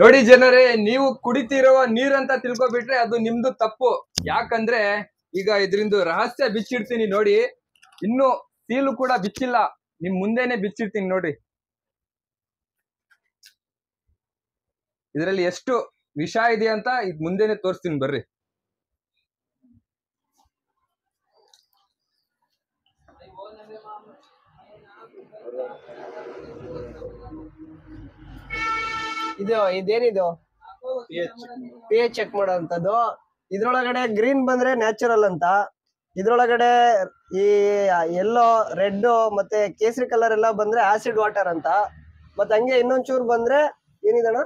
ನೋಡಿ ಜನರೇ, ನೀವು ಕುಡಿತಿರುವ ನೀರಂತ ತಿಳ್ಕೊಬಿಟ್ರೆ ಅದು ನಿಮ್ದು ತಪ್ಪು. ಯಾಕಂದ್ರೆ ಈಗ ಇದ್ರಿಂದ ರಹಸ್ಯ ಬಿಚ್ಚಿಡ್ತೀನಿ ನೋಡಿ. ಇನ್ನು ಸೀಲು ಕೂಡ ಬಿಚ್ಚಿಲ್ಲ, ನಿಮ್ ಮುಂದೆನೆ ಬಿಚ್ಚಿಡ್ತೀನಿ ನೋಡಿ. ಇದರಲ್ಲಿ ಎಷ್ಟು ವಿಷ ಇದೆ ಅಂತ ಇದ್ ಮುಂದೆನೆ ತೋರಿಸ್ತೀನಿ ಬರ್ರಿ. ಇದೇನಿದು pH ಚೆಕ್ ಮಾಡೋಂಥದ್ದು. ಇದ್ರೊಳಗಡೆ ಗ್ರೀನ್ ಬಂದ್ರೆ ನ್ಯಾಚುರಲ್ ಅಂತ, ಇದ್ರೊಳಗಡೆ ಈ ಯೆಲ್ಲೋ, ರೆಡ್ ಮತ್ತೆ ಕೇಸರಿ ಕಲರ್ ಎಲ್ಲ ಬಂದ್ರೆ ಆಸಿಡ್ ವಾಟರ್ ಅಂತ, ಮತ್ತೆ ಹಂಗೆ ಇನ್ನೊಂಚೂರು ಬಂದ್ರೆ ಏನಿದಣ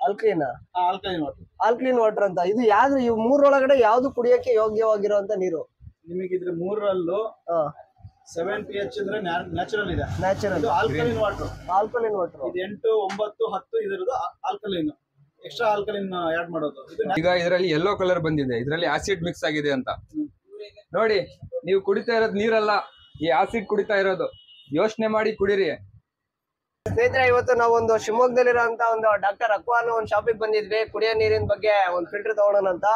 ಆಲ್ಕಲೈನ್ ವಾಟರ್ ಅಂತ. ಇದು ಯಾವ್ದು ಇವ್ ಮೂರೊಳಗಡೆ ಯಾವ್ದು ಕುಡಿಯಕ್ಕೆ ಯೋಗ್ಯವಾಗಿರುವಂತ ನೀರು? ನಿಮಗಿದ್ರೆ ಮೂರರಲ್ಲೂ 7 pH ಅಂದ್ರೆ ನ್ಯಾಚುರಲ್ ಇದೆ. ನ್ಯಾಚುರಲ್ ಆಲ್ಕಲೈನ್ ವಾಟರ್ ಇದು 8, 9, 10 ಇದರದ್ದು ಆಲ್ಕಲೈನ್. ಎಕ್ಸ್ಟ್ರಾ ಆಲ್ಕಲೈನ್ ಆಡ್ ಮಾಡೋದು. ಈಗ ಇದರಲ್ಲಿ ಯೆಲ್ಲೋ ಕಲರ್ ಬಂದಿದೆ, ಇದರಲ್ಲಿ ಆಸಿಡ್ ಮಿಕ್ಸ್ ಆಗಿದೆ ಅಂತ ನೋಡಿ. ನೀವು ಕುಡಿತಾ ಇರೋದು ನೀರಲ್ಲ, ಈ ಆಸಿಡ್ ಕುಡಿತಾ ಇರೋದು. ಯೋಚನೆ ಮಾಡಿ ಕುಡೀರಿ ಸ್ನೇಹಿತರೆ. ಇವತ್ತು ನಾವೊಂದು ಶಿವಮೊಗ್ಗದಲ್ಲಿರೋಂತ ಒಂದು ಡಾಕ್ಟರ್ ಅಕ್ವಾ ಅನ್ನೋ ಒಂದು ಶಾಪಿಗೆ ಬಂದಿದ್ವಿ. ಕುಡಿಯೋ ನೀರಿನ ಬಗ್ಗೆ ಒಂದು ಫಿಲ್ಟರ್ ತಗೊಳ್ಳೋಣ ಅಂತ.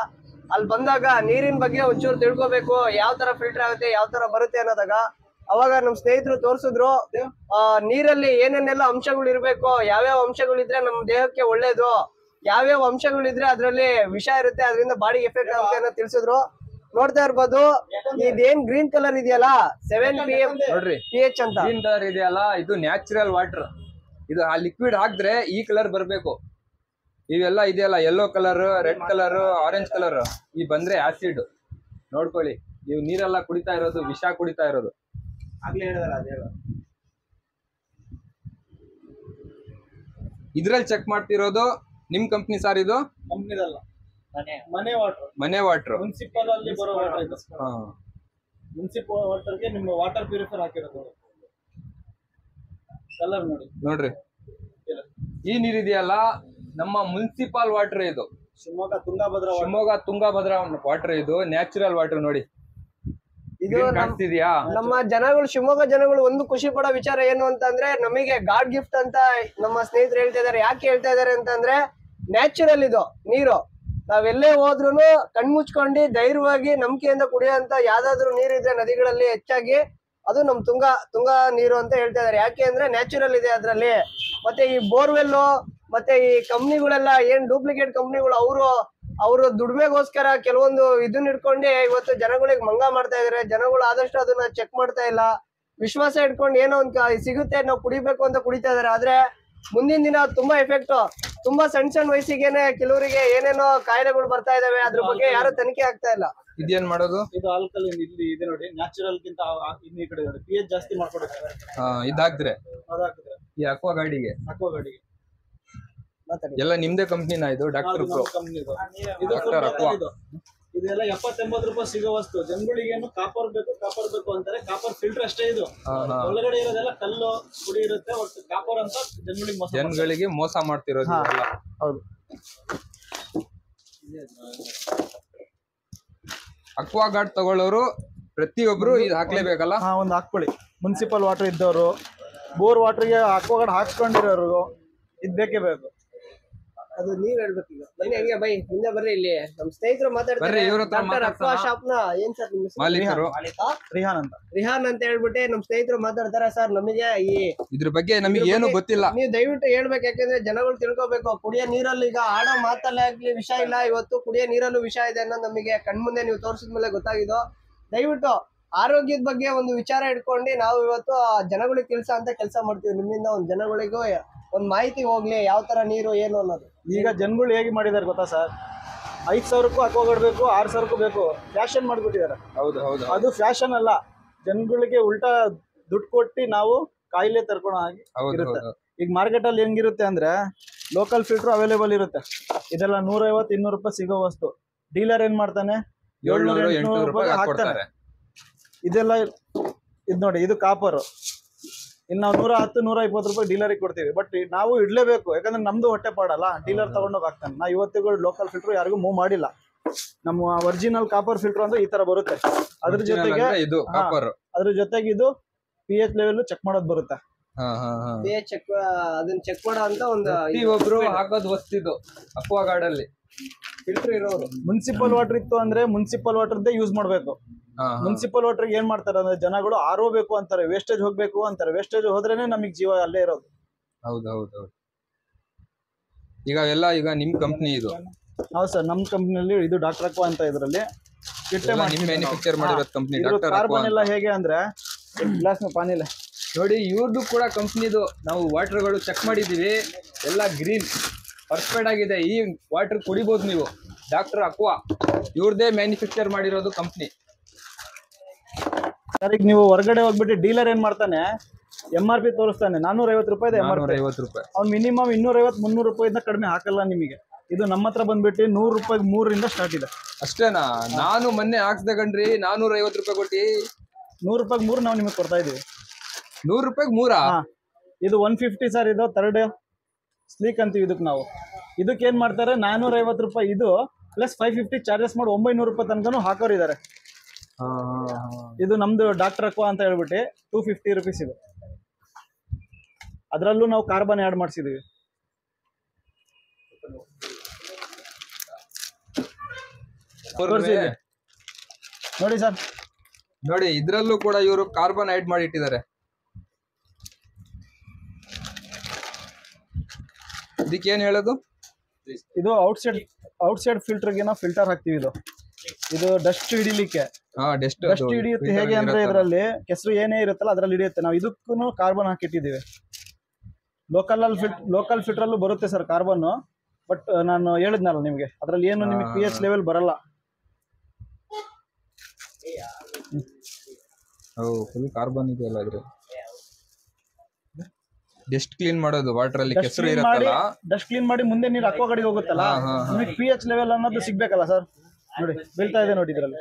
ಅಲ್ಲಿ ಬಂದಾಗ ನೀರಿನ ಬಗ್ಗೆ ಒಂಚೂರು ತಿಳ್ಕೊಬೇಕು, ಯಾವ ತರ ಫಿಲ್ಟರ್ ಆಗುತ್ತೆ, ಯಾವ ತರ ಬರುತ್ತೆ ಅನ್ನೋದಾಗ ಅವಾಗ ನಮ್ ಸ್ನೇಹಿತರು ತೋರ್ಸಿದ್ರು ನೀರಲ್ಲಿ ಏನೇನೆಲ್ಲ ಅಂಶಗಳು ಇರ್ಬೇಕು, ಯಾವ್ಯಾವ ಅಂಶಗಳಿದ್ರೆ ನಮ್ ದೇಹಕ್ಕೆ ಒಳ್ಳೇದು, ಯಾವ್ಯಾವ ಅಂಶಗಳಿದ್ರೆ ಅದ್ರಲ್ಲಿ ವಿಷ ಇರುತ್ತೆ, ಅದರಿಂದ ಬಾಡಿ ಎಫೆಕ್ಟ್ ಆಗುತ್ತೆ ಅನ್ನೋ ತಿಳಿಸಿದ್ರು. ನೋಡ್ತಾ ಇರ್ಬೋದು, ಇದೇನ್ ಗ್ರೀನ್ ಕಲರ್ ಇದೆಯಲ್ಲ 7 ನೋಡ್ರಿ, pH ಅಂತ. ಗ್ರೀನ್ ಕಲರ್ ಇದೆಯಲ್ಲ, ಇದು ನ್ಯಾಚುರಲ್ ವಾಟರ್. ಇದು ಆ ಲಿಕ್ವಿಡ್ ಹಾಕಿದ್ರೆ ಈ ಕಲರ್ ಬರ್ಬೇಕು. ಇವೆಲ್ಲ ಇದೆಯಲ್ಲ yellow colour, red colour, orange colour, ಈ ಬಂದ್ರೆ ಆಸಿಡ್. ನೋಡ್ಕೊಳ್ಳಿ, ನೀವು ನೀರೆಲ್ಲ ಕುಡಿತಾ ಇರೋದು ವಿಷ ಕುಡಿತಾ ಇರೋದು. ಇದ್ರಲ್ಲಿ ಚೆಕ್ ಮಾಡ್ತಿರೋದು ನಿಮ್ ಕಂಪ್ನಿ ಸಾರ್? ಇದು ಕಂಪ್ನಿದಲ್ಲ, ಮನೆ ವಾಟರ್. ಮುನ್ಸಿಪಲ್ ಅಲ್ಲಿ ಬರೋ ವಾಟರ್ ಇದು. ಮುನ್ಸಿಪಲ್ ವಾಟರ್ಗೆ ನಿಮ್ಮ ವಾಟರ್ ಪ್ಯೂರಿಫೈರ್ ಹಾಕಿರೋದು. ಕಲರ್ ನೋಡ್ರಿ. ಈ ನೀರಿದೆಯಲ್ಲ ನಮ್ಮ ಮುನ್ಸಿಪಲ್ ವಾಟರ್. ಇದು ಶಿವಮೊಗ್ಗ ತುಂಗಭದ್ರಾ ವಾಟರ್. ಇದು ನ್ಯಾಚುರಲ್ ವಾಟರ್ ನೋಡಿ. ಇದು ಕಾಣಿಸ್ತಿದ್ಯಾ? ನಮ್ಮ ಜನಗಳು, ಶಿವಮೊಗ್ಗ ಜನಗಳು ಒಂದು ಖುಷಿ ಪಡೋ ವಿಚಾರ ಏನು ಅಂತಂದ್ರೆ, ನಮಗೆ ಗಾಡ್ ಗಿಫ್ಟ್ ಅಂತ ನಮ್ಮ ಸ್ನೇಹಿತರು ಹೇಳ್ತಾ ಇದಾರೆ. ಯಾಕೆ ಹೇಳ್ತಾ ಇದಾರೆ ಅಂತಂದ್ರೆ, ನ್ಯಾಚುರಲ್ ಇದು ನೀರು. ನಾವೆಲ್ಲೇ ಹೋದ್ರು ಕಣ್ಮುಚ್ಕೊಂಡು ಧೈರ್ಯವಾಗಿ ನಂಬಿಕೆಯಿಂದ ಕುಡಿಯೋಂತ ಯಾವ್ದಾದ್ರು ನೀರಿದ್ರೆ ನದಿಗಳಲ್ಲಿ ಹೆಚ್ಚಾಗಿ ಅದು ನಮ್ ತುಂಗಾ ನೀರು ಅಂತ ಹೇಳ್ತಾ ಇದಾರೆ. ಯಾಕೆ ಅಂದ್ರೆ ನ್ಯಾಚುರಲ್ ಇದೆ ಅದ್ರಲ್ಲಿ. ಮತ್ತೆ ಈ ಬೋರ್ವೆಲ್ ಮತ್ತೆ ಈ ಕಂಪ್ನಿಗಳೆಲ್ಲ ಏನ್ ಡೂಪ್ಲಿಕೇಟ್ ಕಂಪ್ನಿಗಳು, ಅವರು ದುಡಿಮೆಗೋಸ್ಕರ ಕೆಲವೊಂದು ಇದನ್ನ ಇಟ್ಕೊಂಡೆ ಇವತ್ತು ಜನಗಳಿಗೆ ಮಂಗ ಮಾಡ್ತಾ ಇದಾರೆ. ಜನಗಳು ಆದಷ್ಟು ಅದನ್ನ ಚೆಕ್ ಮಾಡ್ತಾ ಇಲ್ಲ. ವಿಶ್ವಾಸ ಇಟ್ಕೊಂಡು ಏನೋ ಒಂದ್ ಸಿಗುತ್ತೆ ನಾವು ಕುಡಿಬೇಕು ಅಂತ ಕುಡಿತಾ ಇದಾರೆ. ಆದ್ರೆ ಮುಂದಿನ ದಿನ ತುಂಬಾ ಎಫೆಕ್ಟ್, ತುಂಬಾ ಸಣ್ಣ ವಯಸ್ಸಿಗೆನೆ ಕೆಲವರಿಗೆ ಏನೇನೋ ಕಾಯಿಲೆಗಳು ಬರ್ತಾ ಇದಾವೆ. ಅದ್ರ ಬಗ್ಗೆ ಯಾರು ತನಿಖೆ ಆಗ್ತಾ ಇಲ್ಲ. ಇದೇನ್ ಮಾಡೋದು? ಇದು ಆಲ್ಕಲೈನ್ ಇಲ್ಲಿ ಇದೆ ನೋಡಿ. ನ್ಯಾಚುರಲ್ ಗಿಂತ ಇನ್ನು ಈ ಕಡೆ ನೋಡಿ pH ಜಾಸ್ತಿ ಮಾಡ್ಕೊಡುತ್ತೆ. ಇದಾಕ್ದ್ರೆ ಈ ಅಕ್ವಾ ಗಾಡಿಗೆ ಎಲ್ಲ ನಿಮ್ದೇ ಕಂಪ್ನಿನ? ಇದು ಡಾಕ್ಟರ್ ಅಕ್ವಾ. ಇದೆಲ್ಲ 70-80 ರೂಪಾಯಿ ಸಿಗೋ ವಸ್ತು. ಜನಗಳಿಗೇನು ಕಾಪರ್ ಬೇಕು ಅಂತಾರೆ. ಕಾಪರ್ ಫಿಲ್ಟರ್ ಅಷ್ಟೇ ಇದು. ಒಳಗಡೆ ಇರೋದೆಲ್ಲ ಕಲ್ಲು ಪುಡಿ ಇರುತ್ತೆ. ಒಟ್ಟು ಕಾಪರ್ ಅಂತ ಜನಗಳಿಗೆ ಮೋಸ ಮಾಡ್ತಿರೋದು. ಹೌದು. ಅಕ್ವಾ ಗಾರ್ಡ್ ತಗೊಳ್ಳೋರು ಪ್ರತಿಯೊಬ್ರು ಇದು ಹಾಕ್ಲೇಬೇಕಲ್ಲ? ಒಂದು ಹಾಕೊಳ್ಳಿ. ಮುನ್ಸಿಪಲ್ ವಾಟರ್ ಇದ್ದವರು, ಬೋರ್ ವಾಟರ್ಗೆ ಅಕ್ವಾ ಗಾರ್ಡ್ ಹಾಕ್ಸ್ಕೊಂಡಿರೋರು ಇದು ಬೇಕೇ ಬೇಕು. ಅದು ನೀವ್ ಹೇಳ್ಬೇಕು. ಈಗ ಬನ್ನಿ, ಹಂಗೆ ಬೈ ಮುಂದೆ ಬರ್ರಿ. ಇಲ್ಲಿ ನಮ್ ಸ್ನೇಹಿತರು ಮಾತಾಡ್ತಾರೆ. ಡಾಕ್ಟರ್ ಅಕ್ವಾ ಶಾಪ್ ನ ಏನ್ ಸರ್ ನಿಮ್ಮ ಮಾಲೀಕರು? ರಿಹಾನ್ ಅಂತ ಹೇಳ್ಬಿಟ್ಟು ನಮ್ ಸ್ನೇಹಿತರು ಮಾತಾಡ್ತಾರೆ. ಸರ್, ನಮಗೆ ಇದ್ರ ಬಗ್ಗೆ ನಮಗೆ ಏನು ಗೊತ್ತಿಲ್ಲ. ನೀವು ದಯವಿಟ್ಟು ಹೇಳ್ಬೇಕು, ಯಾಕಂದ್ರೆ ಜನಗಳು ತಿಳ್ಕೊಬೇಕು. ಕುಡಿಯೋ ನೀರಲ್ಲಿ ಈಗ ಆಡೋ ಮಾತಲ್ಲೇ ಆಗ್ಲಿ ವಿಷ ಇಲ್ಲ, ಇವತ್ತು ಕುಡಿಯೋ ನೀರಲ್ಲೂ ವಿಷ ಇದೆ ಅನ್ನೋದು ನಮಗೆ ಕಣ್ಮುಂದೆ ನೀವು ತೋರಿಸಿದ್ಮೇಲೆ ಗೊತ್ತಾಗಿದ್ದು. ದಯವಿಟ್ಟು ಆರೋಗ್ಯದ ಬಗ್ಗೆ ಒಂದು ವಿಚಾರ ಇಟ್ಕೊಂಡು ನಾವು ಇವತ್ತು ಜನಗಳಿಗೆ ತಿಳಿಸೋ ಅಂತ ಕೆಲಸ ಮಾಡ್ತೀವಿ. ನಿಮ್ಮಿಂದ ಒಂದು ಜನಗಳಿಗೂ ಒಂದ್ ಮಾಹಿತಿ ಹೋಗ್ಲಿ, ಯಾವ ತರ ನೀರು ಏನು ಅನ್ನೋದು. ಈಗ ಜನಗಳು ಹೇಗೆ ಮಾಡಿದಾರೆ ಗೊತ್ತಾ ಸರ್? 5,000ಕ್ಕೂ ಹಾಕೋಗಡ್ಬೇಕು, 6,000ಕ್ಕೂ ಬೇಕು, ಫ್ಯಾಷನ್ ಮಾಡ್ಬಿಟ್ಟಿದ್ದಾರೆ. ಹೌದು. ಅದು ಫ್ಯಾಷನ್ ಅಲ್ಲ. ಜನಗಳಿಗೆ ಉಲ್ಟಾ ದುಡ್ಡು ಕೊಟ್ಟು ನಾವು ಕಾಯಿಲೆ ತರ್ಕೊಳೋ ಹಾಗೆ ಇರುತ್ತೆ. ಈಗ ಮಾರ್ಕೆಟ್ ಅಲ್ಲಿ ಹೆಂಗಿರುತ್ತೆ ಅಂದ್ರೆ, ಲೋಕಲ್ ಫಿಲ್ಟರ್ ಅವೈಲೇಬಲ್ ಇರುತ್ತೆ. ಇದೆಲ್ಲ 150-200 ರೂಪಾಯಿ ಸಿಗೋ ವಸ್ತು. ಡೀಲರ್ ಏನ್ ಮಾಡ್ತಾನೆ? 700-800 ರೂಪಾಯಿ ಹಾಕ್ತಾನೆ. ಇದೆಲ್ಲ ಇದು ನೋಡಿ, ಇದು ಕಾಪರ್. ಇನ್ನು ನಾವು 110-120 ರೂಪಾಯಿ ಡೀಲರಿಗೆ ಕೊಡ್ತೀವಿ. ಬಟ್ ನಾವು ಇಡ್ಲೇಬೇಕು, ಯಾಕಂದ್ರೆ ನಮ್ದು ಹೊಟ್ಟೆ ಪಾಡಲ್ಲ. ಡೀಲರ್ ತಗೊಂಡೋಗಿ ಹಾಕ್ತಾನೆ. ನಾ ಇವತ್ತಿಗೂ ಲೋಕಲ್ ಫಿಲ್ಟರ್ ಯಾರಿಗೂ ಮೂವ್ ಮಾಡಿಲ್ಲ. ನಮ್ಮ ಒರಿಜಿನಲ್ ಕಾಪರ್ ಫಿಲ್ಟರ್ ಅಂದ್ರೆ ಈ ತರ ಬರುತ್ತೆ. ಅದ್ರ ಜೊತೆಗೆ ಇದು pH ಲೆವೆಲ್ ಚೆಕ್ ಮಾಡೋದು ಬರುತ್ತೆ. ಪಿ ಎಚ್ ಚೆಕ್ ಅದನ್ನ ಚೆಕ್ ಮಾಡೋ ಅಂತ ಒಂದು ಒಬ್ರು ಹಾಕೋದು ವಸ್ತಿದ್ದು ಅಕ್ವಾ ಗಾರ್ಡ್ ಅಲ್ಲಿ ಫಿಲ್ಟರ್ ಇರೋದು. ಮುನ್ಸಿಪಲ್ ವಾಟರ್ ಇತ್ತು ಅಂದ್ರೆ ಮುನ್ಸಿಪಲ್ ವಾಟರ್ದೇ ಯೂಸ್ ಮಾಡ್ಬೇಕು. ಮುನ್ಸಿಪಲ್ ವಾಟರ್ ಏನ್ ಮಾಡ್ತಾರೆ ಅಂದ್ರೆ ಜನಗಳು ಆರ್ ಓ ಬೇಕು ಅಂತಾರೆ, ವೇಸ್ಟೇಜ್ ಹೋಗ್ಬೇಕು ಅಂತಾರೆ. ವೇಸ್ಟೇಜ್ ಹೋದ್ರೇನೆ ನಮಗ್ ಜೀವ ಅಲ್ಲೇ ಇರೋದು. ಹೌದು ಈಗ ನಿಮ್ ಕಂಪ್ನಿ ಇದು? ಹೌದು ಸರ್, ನಮ್ ಕಂಪ್ನಿಯಲ್ಲಿ ಇದು ಡಾಕ್ಟರ್ ಅಕ್ವಾ ಅಂತ ಇದ್ರಲ್ಲಿ ಮ್ಯಾನುಫ್ಯಾಕ್ಚರ್ ಮಾಡಿರೋ ಕಂಪ್ನಿ ಡಾಕ್ಟರ್ ಕಾರ್ಬನ್ ಎಲ್ಲ ಹೇಗೆ ಅಂದ್ರೆ ಗ್ಲಾಸ್ ಪಾನಿಲೆ ನೋಡಿ. ಇವ್ರದ್ದು ಕೂಡ ಕಂಪ್ನಿದು ನಾವು ವಾಟರ್ಗಳು ಚೆಕ್ ಮಾಡಿದೀವಿ, ಎಲ್ಲ ಗ್ರೀನ್ ಪರ್ಫೆಕ್ಟ್ ಆಗಿದೆ. ಈ ವಾಟರ್ ಕುಡಿಬಹುದು ನೀವು. ಡಾಕ್ಟರ್ ಅಕ್ವಾ ಇವ್ರದೇ ಮ್ಯಾನುಫ್ಯಾಕ್ಚರ್ ಮಾಡಿರೋದು ಕಂಪ್ನಿ. ಸರ್ ಈಗ ನೀವು ಹೊರಗಡೆ ಹೋಗ್ಬಿಟ್ಟು ಡೀಲರ್ ಏನ್ ಮಾಡ್ತಾನೆ, MRP ತೋರಿಸ್ತಾನೆ 450 ರೂಪಾಯಿ. ಅವ್ನು ಮಿನಿಮಮ್ 250-300 ರೂಪಾಯಿಂದ ಕಡಿಮೆ ಹಾಕಲ್ಲ ನಿಮಗೆ. ಇದು ನಮ್ಮ ಹತ್ರ ಬಂದ್ಬಿಟ್ಟು 100 ರೂಪಾಯಿ 3ರಿಂದ ಸ್ಟಾರ್ಟ್ ಇದೆ. ಅಷ್ಟೇನಾ? ನಾನು ಮೊನ್ನೆ ಹಾಕ್ಸ್ದೆ ಕಣ್ರಿ, 450 ರೂಪಾಯಿ ಕೊಟ್ಟಿ 100 ರೂಪಾಯಿ 3 ನಾವು ನಿಮಗೆ ಕೊಡ್ತಾ ಇದೀವಿ. 100 ರೂಪಾಯಿ 3? ಇದು 150 ಸರ್. ಇದು ಥರ್ಡ್ ಸ್ಲೀಕ್ ಅಂತೀವಿ ಇದಕ್ಕೆ ನಾವು. ಇದಕ್ಕೆ ಏನ್ ಮಾಡ್ತಾರೆ 450 ರೂಪಾಯಿ ಇದು ಪ್ಲಸ್ 550 ಚಾರ್ಜಸ್ ಮಾಡಿ 900 ರೂಪಾಯಿ ತನಕನೂ ಹಾಕೋರು ಇದಾರೆ. ಇದು ನಮ್ದು ಡಾಕ್ಟರ್ ಅಕ್ವಾ ಅಂತ ಹೇಳ್ಬಿಟ್ಟು 250 ರುಪೀಸ್ ಇದು. ಅದರಲ್ಲೂ ನಾವು ಕಾರ್ಬನ್ ಆ್ಯಡ್ ಮಾಡಿಸಿದೀವಿ. ನೋಡಿ ಸರ್, ನೋಡಿ ಇದ್ರಲ್ಲೂ ಕೂಡ ಇವರು ಕಾರ್ಬನ್ ಆಡ್ ಮಾಡಿ ಇಟ್ಟಿದ್ದಾರೆ. ಇದಕ್ಕೇನ್ ಹೇಳೋದು? ಇದು ಔಟ್ಸೈಡ್ ಫಿಲ್ಟರ್ಗೆ ನಾವು ಫಿಲ್ಟರ್ ಹಾಕ್ತಿವಿ. ಇದು ಡಸ್ಟ್ ಹಿಡಿಲಿಕ್ಕೆ. ಡಸ್ಟ್ ಹಿಡಿಯುತ್ತೆ. ಹೇಗೆ ಅಂದ್ರೆ ಇದರಲ್ಲಿ ಕೆಸರು ಏನೇ ಇರುತ್ತಲ್ಲ ಅದ್ರಲ್ಲಿ ಹಿಡಿಯುತ್ತೆ. ನಾವು ಇದಕ್ಕೂ ಕಾರ್ಬನ್ ಹಾಕಿಟ್ಟಿದ್ದೀವಿ. ಲೋಕಲ್ ಫಿಲ್ಟರ್ ಅಲ್ಲೂ ಬರುತ್ತೆ ಸರ್ ಕಾರ್ಬನ್. ಬಟ್ ನಾನು ಹೇಳಿದ್ನಲ್ಲ ನಿಮಗೆ, ಅದ್ರಲ್ಲಿ ಏನು ನಿಮಗೆ pH ಲೆವೆಲ್ ಬರಲ್ಲ. ಫುಲ್ ಕಾರ್ಬನ್ ಇದೆಯಲ್ಲ ಇದ್ರೆ. ಡಸ್ಟ್ ಕ್ಲೀನ್ ಮಾಡೋದು ವಾಟರ್ ಅಲ್ಲಿ ಕೆಸರು ಇರುತ್ತಲ್ಲ, ಡಸ್ಟ್ ಕ್ಲೀನ್ ಮಾಡಿ ಮುಂದೆ ನೀರು ಅಕ್ವಾ ಗಾಡಿಗೆ ಹೋಗುತ್ತಲ್ಲ, ನಿಮಗೆ pH ಲೆವೆಲ್ ಅನ್ನೋದು ಸಿಗ್ಬೇಕಲ್ಲ ಸರ್. ನೋಡಿ ಬೀಳ್ತಾ ಇದೆ ನೋಡಿ ಇದರಲ್ಲಿ.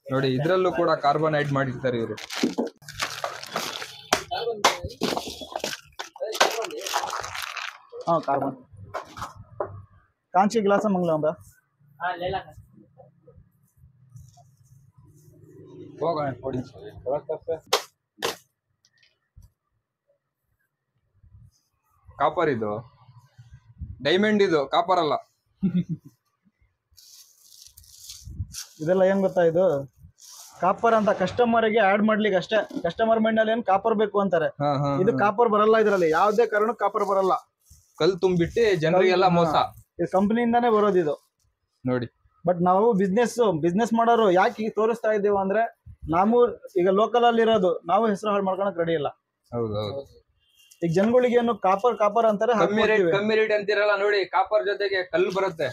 ನೋಡಿ ಇದ್ರಲ್ಲೂ ಕೂಡ ಕಾರ್ಬನ್ ಆಡ್ ಮಾಡಿರ್ತಾರೆ ಇವರು. ಕಾರ್ಬನ್ ಕಾಂಚಿ ಗ್ಲಾಸ ಮಂಗಲಂಬ ಕಾಪರ್ ಇದು, ಡೈಮಂಡ್ ಇದು, ಕಾಪರ್ ಅಲ್ಲ. ಇದೆಲ್ಲ ಏನ್ ಗೊತ್ತಾ, ಇದು ಕಾಪರ್ ಅಂತ ಕಸ್ಟಮರ್ಗೆ ಆಡ್ ಮಾಡ್ಲಿಕ್ಕೆ ಅಷ್ಟೇ. ಕಸ್ಟಮರ್ ಮೈಂಡ್ ಅಲ್ಲಿ ಏನ್ ಕಾಪರ್ ಬೇಕು ಅಂತಾರೆ. ಇದು ಕಾಪರ್ ಬರಲ್ಲ ಇದರಲ್ಲಿ, ಯಾವುದೇ ಕಾರಣ ಕಾಪರ್ ಬರಲ್ಲ. ಕಲ್ ತುಂಬಿಟ್ಟು ಜನರಿಗೆಲ್ಲ ಮೋಸ. ಇದು ಕಂಪನಿಯಿಂದಾನೇ ಬರೋದು ಇದು ನೋಡಿ. ಬಟ್ ನಾವು ಬಿಸ್ನೆಸ್ ಮಾಡೋರು ಯಾಕೆ ತೋರಿಸ್ತಾ ಇದ್ದೀವಿ ಅಂದ್ರೆ, ನಾವು ಈಗ ಲೋಕಲ್ ಅಲ್ಲಿ ಇರೋದು, ನಾವು ಹೆಸರು ಹಾಳು ಮಾಡ್ಕೊಳಕ್ ರೆಡಿ ಇಲ್ಲ. ಹೌದೌದು. ಈಗ ಜನಗಳಿಗೆ ಏನು ಕಾಪರ್ ಅಂತಾರೆ, ಕಮ್ಮಿ ರೇಟ್ ಅಂತಿರಲ್ಲ ನೋಡಿ. ಕಾಪರ್ ಜೊತೆಗೆ ಕಲ್ಲು ಬರುತ್ತೆ.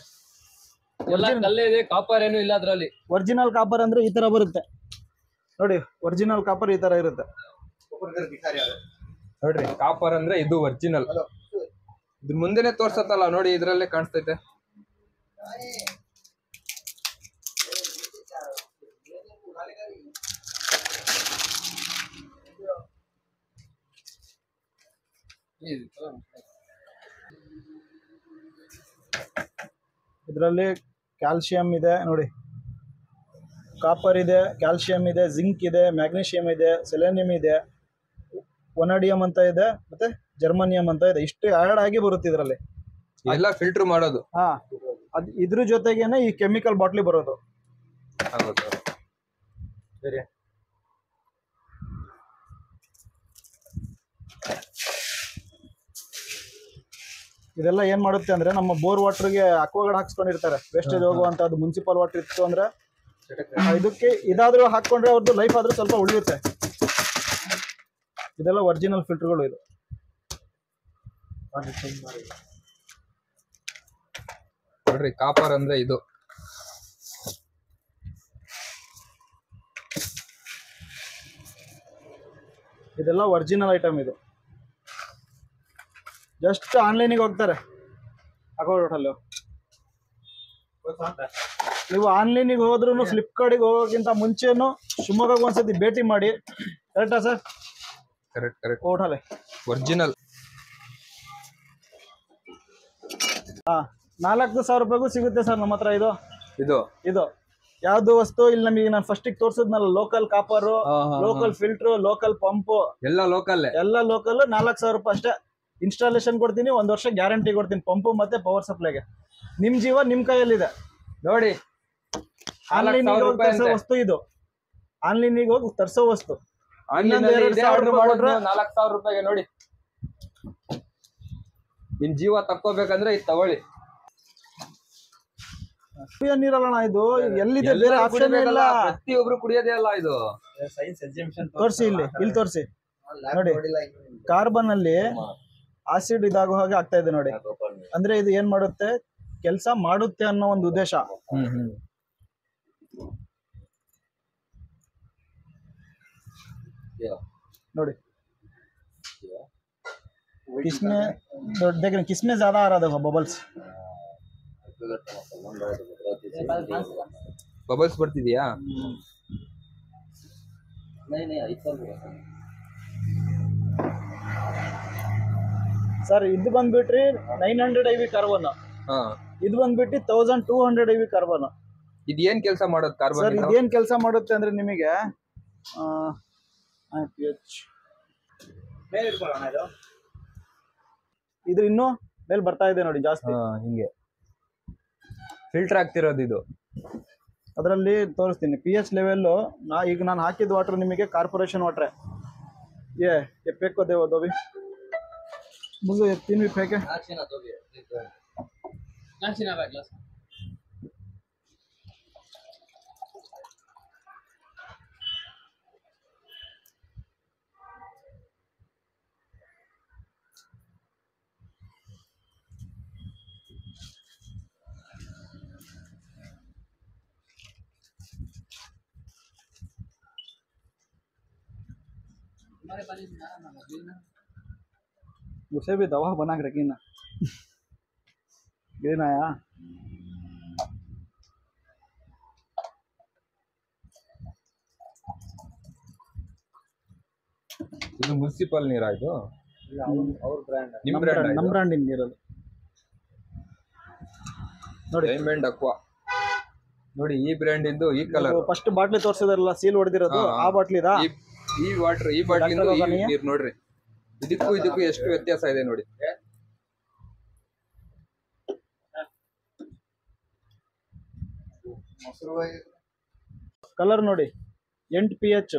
ಕಲ್ಲೇ ಇದೆ, ಕಾಪರ್ ಏನು ಇಲ್ಲ ಅದ್ರಲ್ಲಿ. ಒರಿಜಿನಲ್ ಕಾಪರ್ ಅಂದ್ರೆ ಈ ತರ ಬರುತ್ತೆ ನೋಡಿ. ಒರಿಜಿನಲ್ ಕಾಪರ್ ಈ ತರ ಇರುತ್ತೆ ನೋಡ್ರಿ. ಕಾಪರ್ ಅಂದ್ರೆ ಇದು ಒರಿಜಿನಲ್. ಇದ್ರ ಮುಂದೆನೆ ತೋರ್ಸತ್ತಲ್ಲ ನೋಡಿ, ಇದ್ರಲ್ಲೇ ಕಾಣಿಸ್ತೈತೆ. ಇದರಲ್ಲಿ ಕ್ಯಾಲ್ಸಿಯಂ ಇದೆ ನೋಡಿ, ಕಾಪರ್ ಇದೆ, ಕ್ಯಾಲ್ಸಿಯಂ ಇದೆ, ಜಿಂಕ್ ಇದೆ, ಮ್ಯಾಗ್ನೀಷಿಯಂ ಇದೆ, ಸೆಲೆನಿಯಂ ಇದೆ, ವನಾಡಿಯಂ ಅಂತ ಇದೆ, ಮತ್ತೆ ಜರ್ಮನಿಯಂ ಅಂತ ಇದೆ. ಇಷ್ಟು ಆಡ್ ಆಗಿ ಬರುತ್ತೆ ಇದರಲ್ಲಿ. ಎಲ್ಲ ಫಿಲ್ಟರ್ ಮಾಡೋದು. ಇದ್ರ ಜೊತೆಗೇನೆ ಈ ಕೆಮಿಕಲ್ ಬಾಟ್ಲಿ ಬರೋದು. ಸರಿ, ಇದೆಲ್ಲ ಏನ್ ಮಾಡುತ್ತೆ ಅಂದ್ರೆ, ನಮ್ಮ ಬೋರ್ ವಾಟರ್ಗೆ ಅಕ್ವಾಗಾರ್ಡ್ ಹಾಕ್ಸ್ಕೊಂಡಿರ್ತಾರೆ, ವೇಸ್ಟೇಜ್ ಹೋಗುವಂತದ್ದು. ಮುನ್ಸಿಪಲ್ ವಾಟರ್ ಇತ್ತು ಅಂದ್ರೆ ಇದಕ್ಕೆ ಇದಾದ್ರೂ ಹಾಕೊಂಡ್ರೆ ಅವ್ರದ್ದು ಲೈಫ್ ಆದ್ರೂ ಸ್ವಲ್ಪ ಉಳಿಯುತ್ತೆ. ಇದೆಲ್ಲ ಒರಿಜಿನಲ್ ಫಿಲ್ಟರ್ಗಳು. ಇದು ನೋಡ್ರಿ, ಕಾಪರ್ ಅಂದ್ರೆ ಇದು. ಇದೆಲ್ಲ ಒರಿಜಿನಲ್ ಐಟಮ್. ಇದು ಜಸ್ಟ್ ಆನ್ಲೈನಿಗೆ ಹೋಗ್ತಾರೆ ಅಕೌಂಟಲ್ಲಿ. ನೀವು ಆನ್ಲೈನಿಗೆ ಹೋದ್ರೂ ಫ್ಲಿಪ್ಕಾರ್ಟಿಗೆ ಹೋಗೋಕ್ಕಿಂತ ಮುಂಚೆನು ಶಿವಮೊಗ್ಗ ಒಂದ್ಸತಿ ಭೇಟಿ ಮಾಡಿ. ಕರೆಕ್ಟಾ ಸರ್? ಕರೆಕ್ಟ್. Hotel original. 4,000 ರೂಪಾಯಿಗೂ ಸಿಗುತ್ತೆ ಸರ್ ನಮ್ಮ ಹತ್ರ. ಇದು ಯಾವ್ದು ವಸ್ತು ಇಲ್ಲಿ ನಮಗೆ ನಾನು ಫಸ್ಟ್ ತೋರ್ಸದ್ನಲ್ಲ, local copper, local filter, local pump, ಎಲ್ಲ ಲೋಕಲ್. ಎಲ್ಲ ಲೋಕಲ್. 4,000 ರೂಪಾಯಿ ಅಷ್ಟೇ. ಇನ್ಸ್ಟಾಲೇಷನ್ ಕೊಡ್ತೀನಿ, 1 ವರ್ಷ ಗ್ಯಾರಂಟಿ ಕೊಡ್ತೀನಿ ಪಂಪು ಮತ್ತೆ ಪವರ್ ಸಪ್ಲೈಗೆ. ನಿಮ್ ಜೀವ ನಿಮ್ ಕೈಯಲ್ಲಿದೆ ನೋಡಿ. ಆನ್ಲೈನ್ ತರಿಸೋ ವಸ್ತು ಇದು, ಆನ್ಲೈನ್ ಹೋಗಿ ತರಿಸೋ ವಸ್ತು. ಆನ್ಲೈನ್ 4,000 ರೂಪಾಯಿಗೆ ನೋಡಿ. ನಿಮ್ ಜೀವ ತಕ್ಕೋಬೇಕಂದ್ರೆ ಇದು ತಗೊಳ್ಳಿ. ನೀರಲ್ಲ ಇದು, ಎಲ್ಲಿದೆ ಬೇರೆ ಆಪ್ಷನ್ ಇಲ್ಲ. ಪ್ರತಿಯೊಬ್ರು ಕುಡಿಯೋದೇ ಅಲ್ಲ ಇದು. ತೋರಿಸಿ ಇಲ್ಲಿ ತೋರಿಸಿ ನೋಡಿ. ಕಾರ್ಬನ್ ಅಲ್ಲಿ ಆಸಿಡ್ ಇದಾಗೋ ಹಾಗೆ ಆಗ್ತಾ ಇದೆ ನೋಡಿ. ಅಂದ್ರೆ ಇದು ಏನ್ ಮಾಡುತ್ತೆ, ಕೆಲಸ ಮಾಡುತ್ತೆ ಅನ್ನೋ ಒಂದು ಉದ್ದೇಶ. ನೋಡಿ किसमें ज्यादा आ रहा देखो बबल्स ಬರ್ತಿದ್ಯಾ? ಸರ್ ಇದು ಬಂದ್ಬಿಟ್ರಿ 900 IV ಕಾರ್ಬನ್, ಇದು ಬಂದ್ಬಿಟ್ಟು 1200 IV ಕಾರ್ಬನ್. ಇದು ಏನ್ ಕೆಲಸ ಮಾಡೋದು ಕಾರ್ಬನ್? ಸರ್ ಇದೇನ್ ಕೆಲಸ ಮಾಡುತ್ತೆ ಅಂದ್ರೆ ನಿಮಗೆ ಇದು ಇನ್ನೂ ಮೇಲ್ ಬರ್ತಾ ಇದೆ ನೋಡಿ ಜಾಸ್ತಿ. ಹಿಂಗೆ ಫಿಲ್ಟರ್ ಆಗ್ತಿರೋದು ಇದು. ಅದರಲ್ಲಿ ತೋರಿಸ್ತೀನಿ pH ಲೆವೆಲ್. ಈಗ ನಾನು ಹಾಕಿದ ವಾಟರ್ ನಿಮಗೆ ಕಾರ್ಪೊರೇಷನ್ ವಾಟರ್. ये फेंक को दे वो दो भी मुझे 3 भी फेंके. उसे भी दवा बना के रखी ना. ग्रीन आया. ಇದು ಮುನ್ಸಿಪಲ್ ನೀರಾ ಇದು? ನಮ್ಮ ಬ್ರ್ಯಾಂಡ್ ನೀರದು ನೋಡಿ. ಡೈಮಂಡ್ ಅಕ್ವಾ ನೋಡಿ. ಈ ಬ್ರ್ಯಾಂಡ್ ಇಂದು ಈ ಕಲರ್ ಫಸ್ಟ್ ಬಾಟ್ಲಿ ತೋರಿಸಿದ್ರಲ್ಲ, ಸೀಲ್ ಹೊಡೆದಿರೋದು ಆ ಬಾಟ್ಲಿ ಇದಾ? ಈ ವಾಟರ್, ಈ ಬಾಟ್ಲಿಂದ ಈ ನೀರು ನೋಡ್ರಿ. ಇದಕ್ಕೂ ಎಷ್ಟು ವ್ಯತ್ಯಾಸ ಇದೆ ನೋಡಿ. ಕಲರ್ ನೋಡಿ, 8 pH.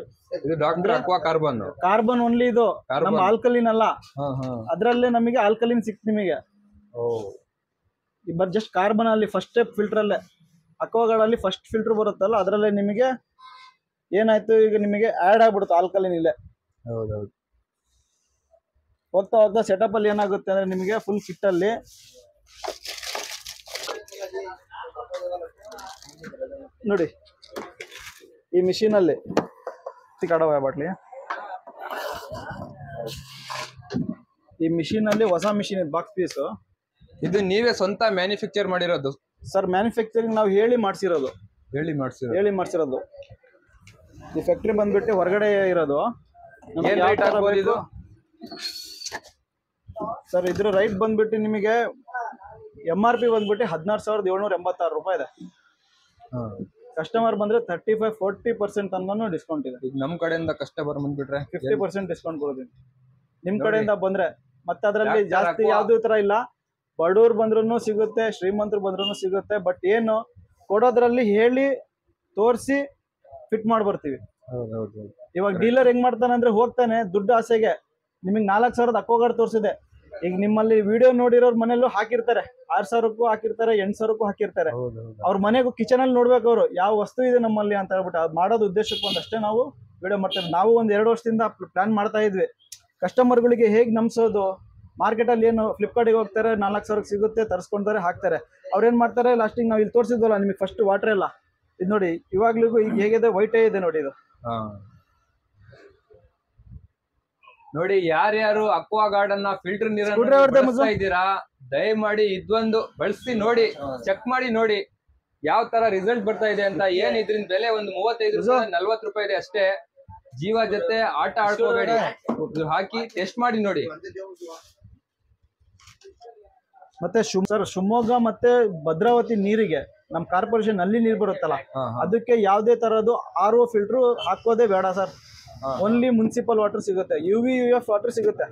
ಇದು doctor aqua carbon. Carbon only ಇದು, ನಮ್ಮ ಆಲ್ಕಲಿನ್ ಅಲ್ಲ. ಅದ್ರಲ್ಲೇ ನಮಗೆ ಆಲ್ಕಲಿನ್ ಸಿಕ್ತು ನಿಮಗೆ. ಬಟ್ ಜಸ್ಟ್ ಕಾರ್ಬನ್ ಅಲ್ಲಿ ಫಸ್ಟ್ ಸ್ಟೆಪ್ ಫಿಲ್ಟರ್ ಅಲ್ಲೇ. ಅಕ್ವಾಗಳಲ್ಲಿ ಫಸ್ಟ್ ಫಿಲ್ಟರ್ ಬರುತ್ತಲ್ಲ, ಅದರಲ್ಲೇ ನಿಮಗೆ ಏನಾಯ್ತು, ಈಗ ನಿಮಗೆ ಆಡ್ ಆಗ್ಬಿಡುತ್ತೆ ಆಲ್ಕಲಿನ್ ಇಲ್ಲೇ. ಹೌದೌದು. ಹೋಗ್ತಾ ಸೆಟಪ್ ಅಲ್ಲಿ ಏನಾಗುತ್ತೆ ಅಂದ್ರೆ ನಿಮಗೆ ಫುಲ್ ಕಿಟ್ ಅಲ್ಲಿ ನೋಡಿ, ಈ ಮಿಷಿನ್ ಅಲ್ಲಿ ಬಾಟ್ಲಿ, ಈ ಮಿಷಿನ್ ಅಲ್ಲಿ ಹೊಸ ಮಿಷಿನ್ ಇದು, ಬಾಕ್ಸ್ ಪೀಸ್. ಇದು ನೀವೇ ಸ್ವಂತ ಮ್ಯಾನುಫ್ಯಾಕ್ಚರ್ ಮಾಡಿರೋದು? ಸರ್ ಮ್ಯಾನುಫ್ಯಾಕ್ಚರಿಂಗ್ ನಾವು ಹೇಳಿ ಮಾಡಿಸಿರೋದು. ಈ ಫ್ಯಾಕ್ಟ್ರಿ ಬಂದ್ಬಿಟ್ಟು ಹೊರಗಡೆ ಇರೋದು. ಏನ್ ರೇಟ್ ಆಗ್ಬೋದು ಇದು? ಸರ್ ಇದ್ರ ರೈಟ್ ಬಂದ್ಬಿಟ್ಟು ನಿಮಗೆ MRP ಬಂದ್ಬಿಟ್ಟು 16,786 ರೂಪಾಯಿ ಇದೆ. ಕಸ್ಟಮರ್ ಬಂದ್ರೆ 35-40% ಅನ್ನೋ ಡಿಸ್ಕೌಂಟ್ ಇದೆ. ಈಗ ನಮ್ ಕಡೆಯಿಂದ ಕಸ್ಟಮರ್ ಬಂದ್ಬಿಟ್ರೆ 50% ಡಿಸ್ಕೌಂಟ್ ಕೊಡ್ತೀನಿ ನಿಮ್ ಕಡೆಯಿಂದ ಬಂದ್ರೆ. ಮತ್ತೆ ಅದರಲ್ಲಿ ಜಾಸ್ತಿ ಯಾವ್ದು ತರ ಇಲ್ಲ, ಬಡವ್ರು ಬಂದ್ರು ಸಿಗುತ್ತೆ, ಶ್ರೀಮಂತರು ಬಂದ್ರು ಸಿಗುತ್ತೆ. ಬಟ್ ಏನು ಕೊಡೋದ್ರಲ್ಲಿ ಹೇಳಿ ತೋರಿಸಿ ಫಿಟ್ ಮಾಡ್ಬರ್ತೀವಿ. ಇವಾಗ ಡೀಲರ್ ಹೆಂಗ್ ಮಾಡ್ತಾನೆ ಅಂದ್ರೆ, ಹೋಗ್ತಾನೆ ದುಡ್ಡು ಆಸೆಗೆ ನಿಮಗೆ 4,000 ಅಕ್ವಾಗಾರ್ಡ್ ತೋರಿಸಿದೆ. ಈಗ ನಿಮ್ಮಲ್ಲಿ ವಿಡಿಯೋ ನೋಡಿರೋರ್ ಮನೆಯಲ್ಲೂ ಹಾಕಿರ್ತಾರೆ, 6,000ಕ್ಕೂ ಹಾಕಿರ್ತಾರೆ, 8,000ಕ್ಕೂ ಹಾಕಿರ್ತಾರೆ. ಅವ್ರ ಮನೆಗೂ ಕಿಚನ್ ಅಲ್ಲಿ ನೋಡ್ಬೇಕು ಅವರು ಯಾವ ವಸ್ತು ಇದೆ ನಮ್ಮಲ್ಲಿ ಅಂತ ಹೇಳ್ಬಿಟ್ಟು. ಅದು ಮಾಡೋದು ಉದ್ದೇಶಕ್ಕೊಂದಷ್ಟೇ ನಾವು ವಿಡಿಯೋ ಮಾಡ್ತೇವೆ. ನಾವು ಒಂದು 2 ವರ್ಷದಿಂದ ಪ್ಲಾನ್ ಮಾಡ್ತಾ ಇದ್ವಿ, ಕಸ್ಟಮರ್ಗಳಿಗೆ ಹೇಗೆ ನಂಬಿಸೋದು. ಮಾರ್ಕೆಟ್ ಅಲ್ಲಿ ಏನು ಫ್ಲಿಪ್ಕಾರ್ಟಿಗೆ ಹೋಗ್ತಾರೆ, 4,000ಕ್ಕೆ ಸಿಗುತ್ತೆ, ತರಿಸ್ಕೊಂತಾರೆ, ಹಾಕ್ತಾರೆ. ಅವ್ರೇನ್ ಮಾಡ್ತಾರೆ, ಲಾಸ್ಟಿಗೆ ನಾವು ಇಲ್ಲಿ ತೋರಿಸಿದ್ವಲ್ಲ ನಿಮಗೆ ಫಸ್ಟ್ ವಾಟರ್ ಎಲ್ಲ ಇದು ನೋಡಿ. ಇವಾಗ್ಲಿಗೂ ಈಗ ಹೇಗಿದೆ, ವೈಟೇ ಇದೆ ನೋಡಿ ಇದು. ನೋಡಿ, ಯಾರ್ಯಾರು ಅಕ್ವಾ ಗಾರ್ಡನ್ ಫಿಲ್ಟರ್ ನೀರನ್ನು ಇದ್ದೀರಾ, ದಯಮಾಡಿ ಇದೊಂದು ಬಳಸಿ ನೋಡಿ, ಚೆಕ್ ಮಾಡಿ ನೋಡಿ ಯಾವ ತರ ರಿಸಲ್ಟ್ ಬರ್ತಾ ಇದೆ ಅಂತ. ಏನ್ ಇದ್ರಿಂದ ಬೆಲೆ ಒಂದು 35 ರೂಪಾಯಿ 40 ರೂಪಾಯಿ ಇದೆ ಅಷ್ಟೇ. ಜೀವ ಜೊತೆ ಆಟ ಆಡ್ಕೋಬೇಡಿ, ಹಾಕಿ ಟೆಸ್ಟ್ ಮಾಡಿ ನೋಡಿ. ಮತ್ತೆ ಸರ್ ಶಿವಮೊಗ್ಗ ಮತ್ತೆ ಭದ್ರಾವತಿ ನೀರಿಗೆ ನಮ್ ಕಾರ್ಪೊರೇಷನ್ ನಲ್ಲಿ ನೀರ್ ಬರುತ್ತಲ್ಲ ಹಾ, ಹಾ. ಅದಕ್ಕೆ ಯಾವ್ದೇ ತರದ್ದು RO ಫಿಲ್ಟರ್ ಹಾಕೋದೇ ಬೇಡ ಸರ್. ಓನ್ಲಿ ಮುನ್ಸಿಪಲ್ ವಾಟರ್ ಸಿಗುತ್ತೆ, UV/UF ವಾಟರ್ ಸಿಗುತ್ತೆ.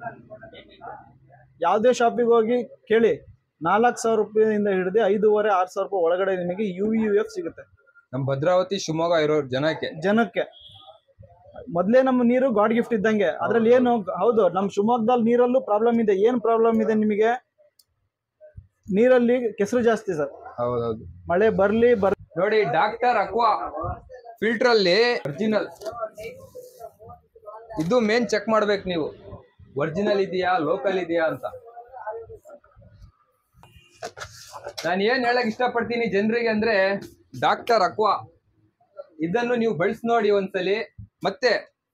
ಯಾವ್ದೇ ಶಾಪಿಗೆ ಹೋಗಿ ಕೇಳಿ, 4,000 ರೂಪಾಯಿಂದ ಹಿಡಿದು 5,500-6,000 ರೂಪಾಯಿ ಒಳಗಡೆ ನಿಮಗೆ UV/UF ಸಿಗುತ್ತೆ. ನಮ್ ಭದ್ರಾವತಿ ಶಿವಮೊಗ್ಗ ಇರೋ ಜನಕ್ಕೆ ಮೊದ್ಲೇ ನಮ್ಮ ನೀರು ಗಾಡ್ ಗಿಫ್ಟ್ ಇದ್ದಂಗೆ. ಅದ್ರಲ್ಲಿ ಏನು ಹೌದು, ನಮ್ ಶಿವಮೊಗ್ಗದಲ್ಲಿ ನೀರಲ್ಲೂ ಪ್ರಾಬ್ಲಮ್ ಇದೆ. ಏನ್ ಪ್ರಾಬ್ಲಮ್ ಇದೆ ನಿಮಗೆ? ನೀರಲ್ಲಿ ಕೆಸರು ಜಾಸ್ತಿ ಸರ್. ಹೌದೌದು. ಮಳೆ ಬರ್ಲಿ ನೋಡಿ, ಡಾಕ್ಟರ್ ಅಕ್ವಾ ಫಿಲ್ಟರ್ ಅಲ್ಲಿ ಒರಿಜಿನಲ್ ಇದು ಮೇನ್ ಚೆಕ್ ಮಾಡ್ಬೇಕು ನೀವು, ಒರಿಜಿನಲ್ ಇದೆಯಾ ಲೋಕಲ್ ಇದೆಯಾ ಅಂತ. ನಾನು ಏನ್ ಹೇಳಕ್ ಇಷ್ಟಪಡ್ತೀನಿ ಜನರಿಗೆ ಅಂದ್ರೆ, ಡಾಕ್ಟರ್ ಅಕ್ವಾ ಇದನ್ನು ನೀವು ಬಳಸಿ ನೋಡಿ ಒಂದ್ಸಲಿ, ಮತ್ತೆ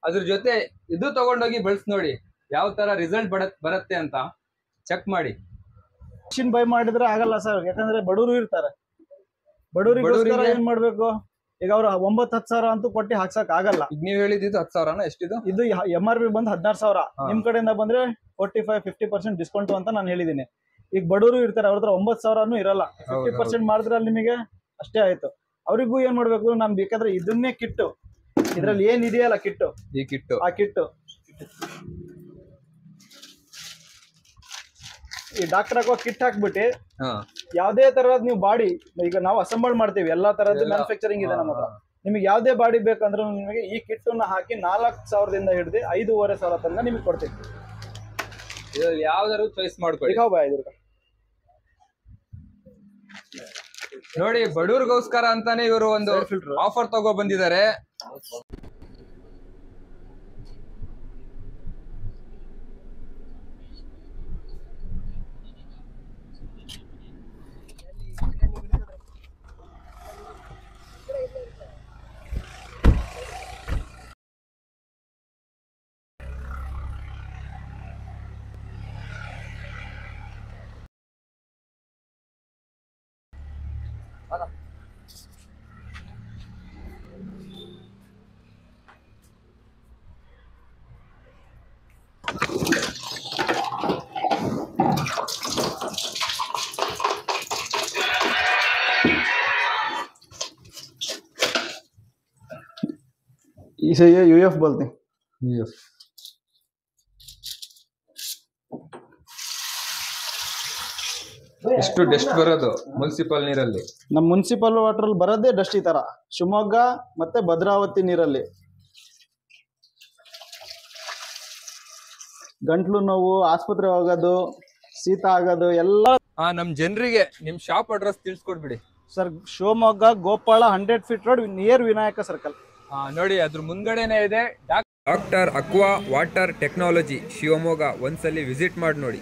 ಅದ್ರ ಜೊತೆ ಇದು ತಗೊಂಡೋಗಿ ಬಳಸಿ ನೋಡಿ ಯಾವ ತರ ರಿಸಲ್ಟ್ ಬರುತ್ತೆ ಅಂತ ಚೆಕ್ ಮಾಡಿ. ಮಿಷಿನ್ ಬೈ ಮಾಡಿದ್ರೆ ಆಗಲ್ಲ ಸರ್, ಯಾಕಂದ್ರೆ ಬಡವರು ಇರ್ತಾರೆ. ಬಡವರಿಗೋಸ್ಕರ ಏನ್ ಮಾಡ್ಬೇಕು? ಈಗ ಅವ್ರು 9-10 ಸಾವಿರ ಅಂತೂ ಕೊಟ್ಟು ಹಾಕ್ಸಕ್ ಆಗಲ್ಲ. ಈಗ ನೀವ್ ಹೇಳಿದ್ದು 10,000 ಎಷ್ಟಿದು? ಇದು MRP ಬಂದು 16,000. ನಿಮ್ ಕಡೆಯಿಂದ ಬಂದ್ರೆ 45-50% ಡಿಸ್ಕೌಂಟ್ ಅಂತ ನಾನು ಹೇಳಿದೀನಿ. ಈಗ ಬಡವರು ಇರ್ತಾರೆ, ಅವ್ರ ಹತ್ರ 9,000 ಇರಲ್ಲ. 50% ಮಾಡಿದ್ರೆ ನಿಮಗೆ ಅಷ್ಟೇ ಆಯ್ತು. ಅವ್ರಿಗೂ ಏನ್ ಮಾಡ್ಬೇಕು, ನಾನ್ ಬೇಕಾದ್ರೆ ಇದನ್ನೇ ಕಿಟ್ಟು, ಇದ್ರಲ್ಲಿ ಏನ್ ಇದೆಯಲ್ಲ ಕಿಟ್ಟು, ಆ ಕಿಟ್ಟು ಈ ಡಾಕ್ಟರ್ ಹಾಕೋ ಕಿಟ್ ಹಾಕ್ಬಿಟ್ಟು ಯಾವ್ದೇ ತರದ್ ನೀವು ಬಾಡಿ, ಈಗ ನಾವು ಅಸೆಂಬಲ್ ಮಾಡ್ತೀವಿ, ಎಲ್ಲಾ ತರದ್ದು ಮ್ಯಾನುಫ್ಯಾಕ್ಚರಿಂಗ್ ಇದೆ ನಮ್ಮ ಹತ್ರ. ನಿಮಗೆ ಯಾವ್ದೇ ಬಾಡಿ ಬೇಕಂದ್ರೂ ನಿಮಗೆ ಈ ಕಿಟ್ ಅನ್ನ ಹಾಕಿ 4,000ದಿಂದ ಹಿಡಿದು 5,500 ತನಕ ನಿಮಗೆ ಕೊಡ್ತೀವಿ. ಯಾವ್ದಾದ್ರು ಚಾಯ್ಸ್ ಮಾಡ್ಕೊಳ್ಳಿ. ನೋಡಿ, ಬಡವ್ರಿಗೋಸ್ಕರ ಅಂತಾನೆ ಇವರು ಒಂದು ಆಫರ್ ತಗೋ ಬಂದಿದ್ದಾರೆ. इसे ये UF बोलते हैं. ಎಷ್ಟು ಡಸ್ಟ್ ಬರೋದು ಮುನ್ಸಿಪಲ್ ನೀರಲ್ಲಿ? ನಮ್ಮ ಮುನ್ಸಿಪಲ್ ವಾಟರ್ ಅಲ್ಲಿ ಬರೋದೇ ಡಸ್ಟ್ ಈ ತರ. ಶಿವಮೊಗ್ಗ ಮತ್ತೆ ಭದ್ರಾವತಿ ನೀರಲ್ಲಿ ಗಂಟ್ಲು ನೋವು, ಆಸ್ಪತ್ರೆ ಹೋಗೋದು, ಶೀತ ಆಗೋದು ಎಲ್ಲ. ನಮ್ ಜನರಿಗೆ ನಿಮ್ ಶಾಪ್ ಅಡ್ರೆಸ್ ತಿಳಿಸ್ಕೊಡ್ಬಿಡಿ sir. Shivamogga Gopala 100 feet road, near Vinayaka circle. ನೋಡಿ, ಅದ್ರ ಮುಂದ್ಗಡೆನೆ ಇದೆ doctor aqua water technology Shivamogga. ಒಂದ್ಸಲಿ ವಿಸಿಟ್ ಮಾಡಿ ನೋಡಿ.